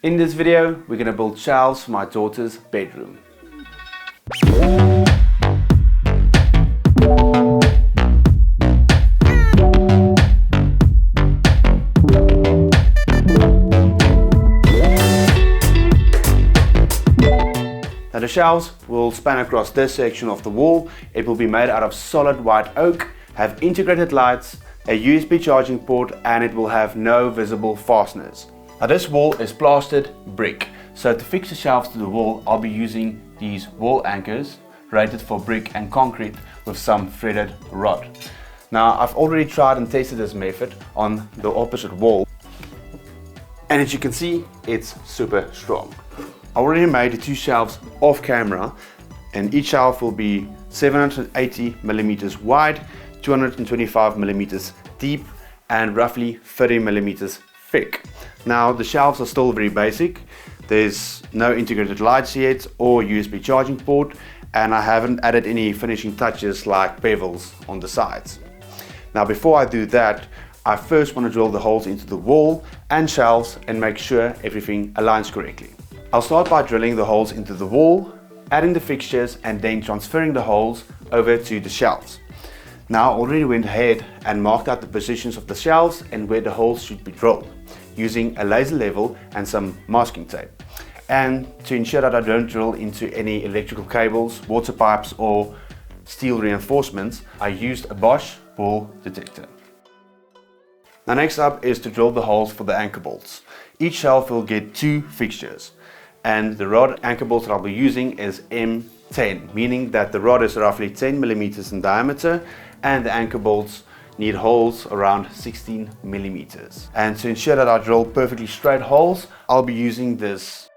In this video, we're going to build shelves for my daughter's bedroom. Now the shelves will span across this section of the wall. It will be made out of solid white oak, have integrated lights, a USB charging port, and it will have no visible fasteners. Now this wall is plastered brick, so to fix the shelves to the wall I'll be using these wall anchors rated for brick and concrete with some threaded rod. Now I've already tried and tested this method on the opposite wall, and as you can see it's super strong. I already made the two shelves off camera, and each shelf will be 780 millimeters wide, 225 millimeters deep, and roughly 30 millimeters thick. Now the shelves are still very basic. There's no integrated lights yet or USB charging port, and I haven't added any finishing touches like bevels on the sides. Now before I do that, I first want to drill the holes into the wall and shelves and make sure everything aligns correctly. I'll start by drilling the holes into the wall, adding the fixtures, and then transferring the holes over to the shelves. Now I already went ahead and marked out the positions of the shelves and where the holes should be drilled, using a laser level and some masking tape. And to ensure that I don't drill into any electrical cables, water pipes or steel reinforcements, I used a Bosch ball detector. Now next up is to drill the holes for the anchor bolts. Each shelf will get 2 fixtures, and the rod anchor bolts that I'll be using is M10, meaning that the rod is roughly 10 millimeters in diameter and the anchor bolts need holes around 16 millimeters. And to ensure that I drill perfectly straight holes, I'll be using this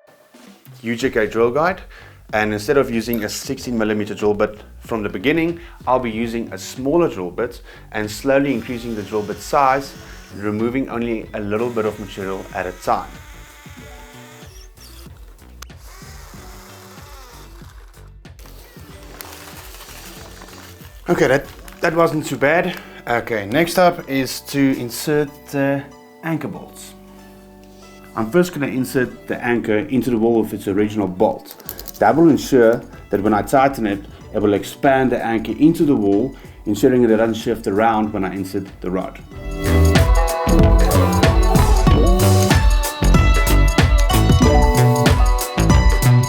UJK drill guide, and instead of using a 16 millimeter drill bit from the beginning, I'll be using a smaller drill bit and slowly increasing the drill bit size, removing only a little bit of material at a time. Okay, that wasn't too bad. Okay, next up is to insert the anchor bolts. I'm first going to insert the anchor into the wall with its original bolt. That will ensure that when I tighten it, it will expand the anchor into the wall, ensuring that it doesn't shift around when I insert the rod.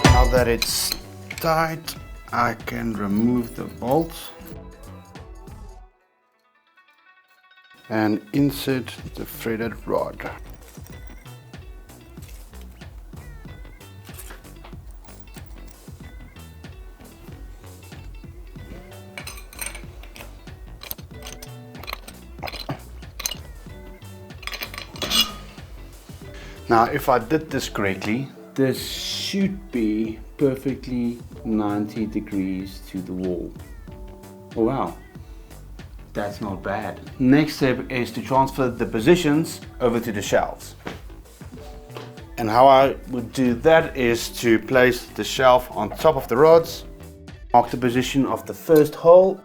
Now that it's tight, I can remove the bolt and insert the threaded rod. Now if I did this correctly, this should be perfectly 90 degrees to the wall. Oh wow, that's not bad. Next step is to transfer the positions over to the shelves. And how I would do that is to place the shelf on top of the rods, mark the position of the first hole,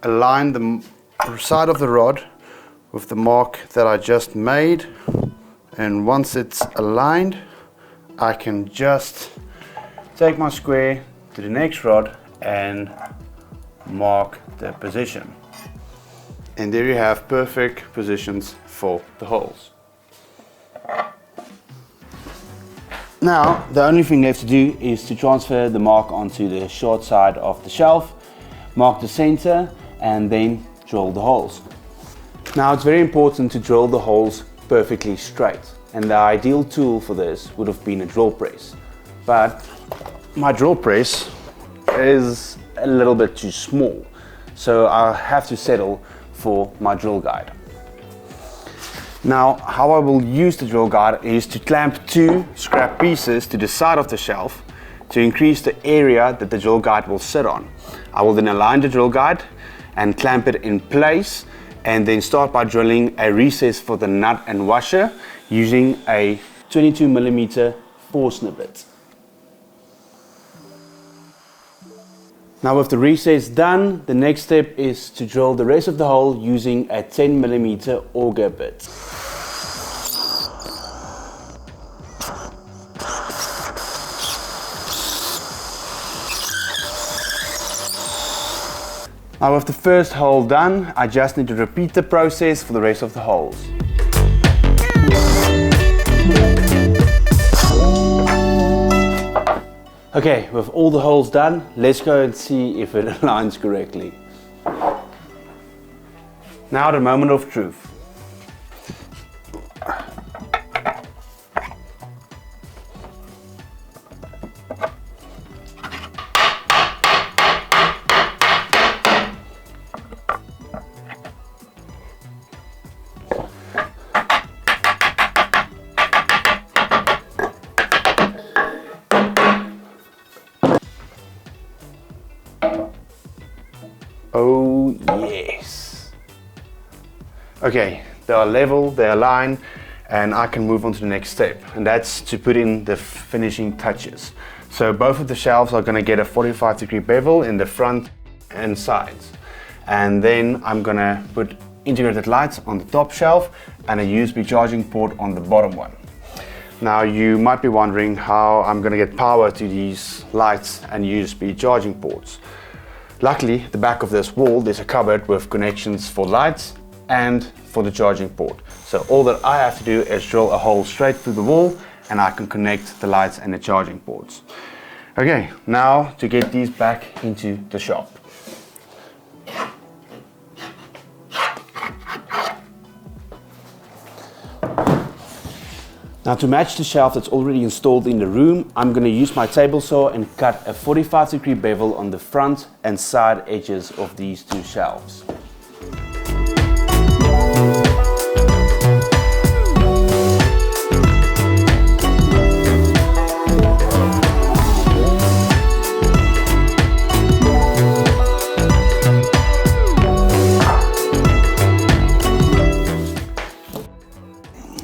align the side of the rod with the mark that I just made, and once it's aligned, I can just take my square to the next rod and mark the position. And there you have perfect positions for the holes. Now the only thing left to do is to transfer the mark onto the short side of the shelf, mark the center, and then drill the holes. Now it's very important to drill the holes perfectly straight, and the ideal tool for this would have been a drill press, but my drill press is a little bit too small, so I'll have to settle for my drill guide. Now how I will use the drill guide is to clamp 2 scrap pieces to the side of the shelf to increase the area that the drill guide will sit on. I will then align the drill guide and clamp it in place, and then start by drilling a recess for the nut and washer using a 22 millimeter Forstner bit. Now with the recess done, the next step is to drill the rest of the hole using a 10 millimeter auger bit. Now with the first hole done, I just need to repeat the process for the rest of the holes. Okay, with all the holes done, let's go and see if it aligns correctly. Now the moment of truth. Oh yes. Okay, they are level, they are aligned, and I can move on to the next step, and that's to put in the finishing touches. So both of the shelves are going to get a 45-degree bevel in the front and sides, and then I'm going to put integrated lights on the top shelf and a USB charging port on the bottom one. Now you might be wondering how I'm going to get power to these lights and USB charging ports. Luckily, at the back of this wall, there's a cupboard with connections for lights and for the charging port. So all that I have to do is drill a hole straight through the wall and I can connect the lights and the charging ports. Okay, now to get these back into the shop. Now to match the shelf that's already installed in the room, I'm going to use my table saw and cut a 45-degree bevel on the front and side edges of these two shelves.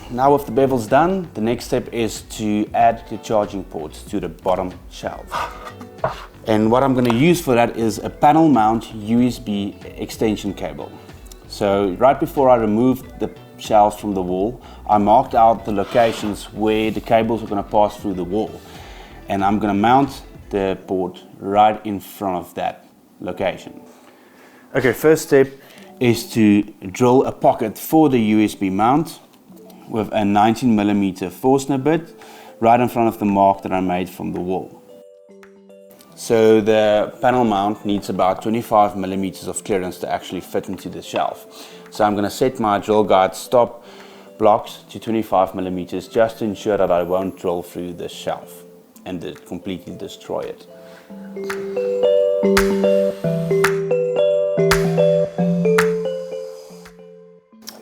Now with the bevels done, the next step is to add the charging ports to the bottom shelf. And what I'm going to use for that is a panel mount USB extension cable. So right before I removed the shelves from the wall, I marked out the locations where the cables are going to pass through the wall. And I'm going to mount the port right in front of that location. Okay, first step is to drill a pocket for the USB mount with a 19mm Forstner bit right in front of the mark that I made from the wall. So the panel mount needs about 25mm of clearance to actually fit into the shelf. So I'm going to set my drill guide stop blocks to 25mm just to ensure that I won't drill through the shelf and completely destroy it.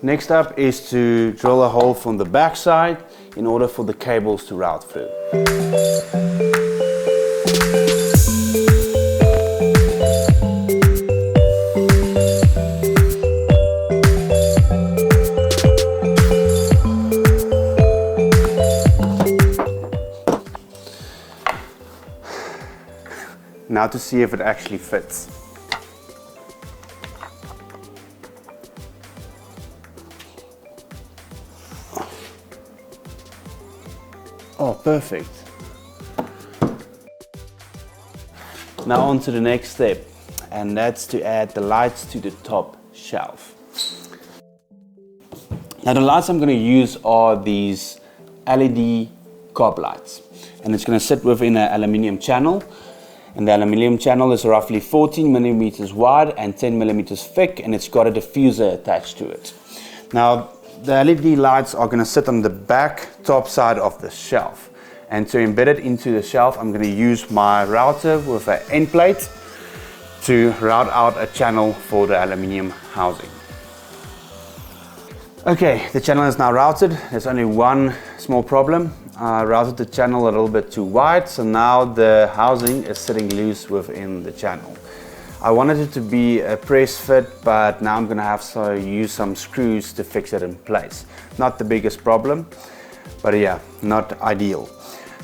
Next up is to drill a hole from the back side in order for the cables to route through. Now to see if it actually fits. Oh, perfect. Now on to the next step, and that's to add the lights to the top shelf. Now the lights I'm going to use are these LED cob lights, and it's going to sit within an aluminium channel, and the aluminium channel is roughly 14mm wide and 10mm thick, and it's got a diffuser attached to it. Now the LED lights are going to sit on the back top side of the shelf, and to embed it into the shelf I'm going to use my router with an end plate to route out a channel for the aluminium housing. Okay, the channel is now routed. There's only one small problem. I routed the channel a little bit too wide, so now the housing is sitting loose within the channel. I wanted it to be a press fit, but now I'm going to have to use some screws to fix it in place. Not the biggest problem, but yeah, not ideal.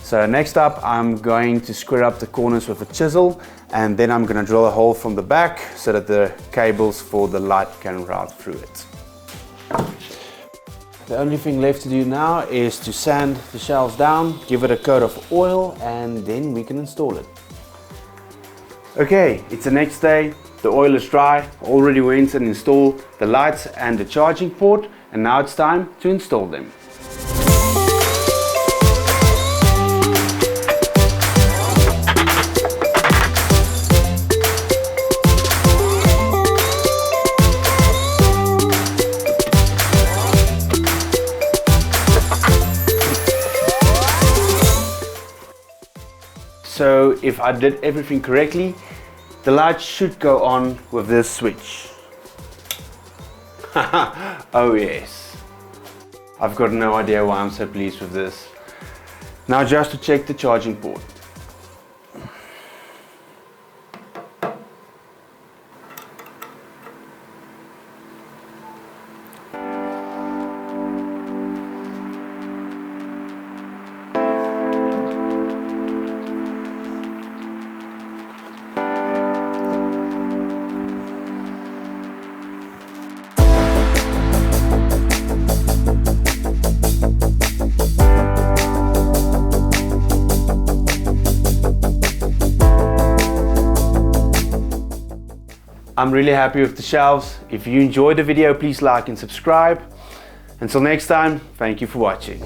So next up I'm going to square up the corners with a chisel, and then I'm going to drill a hole from the back so that the cables for the light can route through it. The only thing left to do now is to sand the shelves down, give it a coat of oil, and then we can install it. Okay, it's the next day, the oil is dry, already went and installed the lights and the charging port, and now it's time to install them. So if I did everything correctly, the light should go on with this switch. Oh yes. I've got no idea why I'm so pleased with this. Now just to check the charging port. I'm really happy with the shelves. If you enjoyed the video, please like and subscribe. Until next time, thank you for watching.